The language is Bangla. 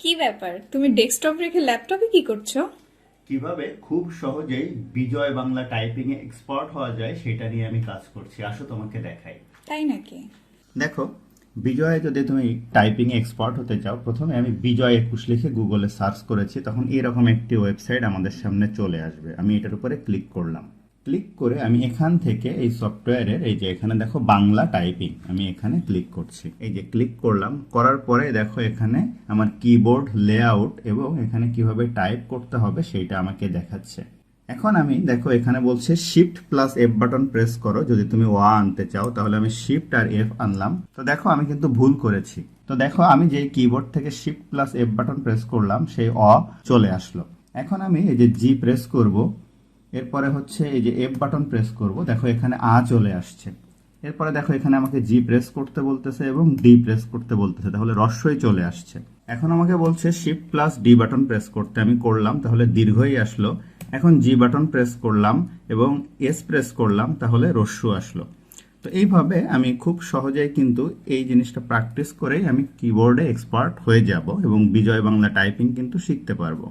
কি ব্যাপার, তুমি ডেস্কটপ রেখে ল্যাপটপে কি করছো? কিভাবে খুব সহজেই বিজয় বাংলা টাইপিং এ এক্সপার্ট হওয়া যায় সেটা নিয়ে আমি কাজ করছি। আসো তোমাকে দেখাই। তাই নাকি? দেখো, বিজয়ে যদি তুমি টাইপিং এ এক্সপার্ট হতে চাও, প্রথমে আমি বিজয় 21 লিখে গুগলে সার্চ করেছি, তখন এরকম একটি ওয়েবসাইট আমাদের সামনে চলে আসবে। আমি এটার উপরে ক্লিক করলাম। ক্লিক করে আমি এখান থেকে এই সফটওয়্যারের এই যে এখানে দেখো বাংলা টাইপিং, আমি এখানে ক্লিক করছি। এই যে ক্লিক করলাম, করার পরে দেখো এখানে আমার কিবোর্ড লেআউট এবং এখানে কিভাবে টাইপ করতে হবে সেইটা আমাকে দেখাচ্ছে। এখন আমি দেখো এখানে বলছে shift plus F button press করো যদি তুমি ওয়া আনতে চাও, তাহলে আমি শিফট আর এফ আনলাম। তো দেখো আমি কিন্তু ভুল করেছি। তো দেখো আমি যে কিবোর্ড থেকে shift plus F button press করলাম সেই অ চলে আসলো। এখন আমি এই যে জি প্রেস করব, এরপরে হচ্ছে এই যে এফ বাটন প্রেস করব, দেখো এখানে আ চলে আসছে। এরপরে দেখো এখানে আমাকে জি প্রেস করতে বলতেছে এবং ডি প্রেস করতে বলতেছে, তাহলে রস্বই চলে আসছে। এখন আমাকে বলছে shift plus D button press করতে, আমি করলাম, তাহলে দীর্ঘই আসলো। এখন জি বাটন প্রেস করলাম এবং এস প্রেস করলাম, তাহলে রস্যু আসলো। তো এইভাবে আমি খুব সহজেই কিন্তু এই জিনিসটা প্র্যাকটিস করেই আমি কিবোর্ডে এক্সপার্ট হয়ে যাব এবং বিজয় বাংলা টাইপিং কিন্তু শিখতে পারবো।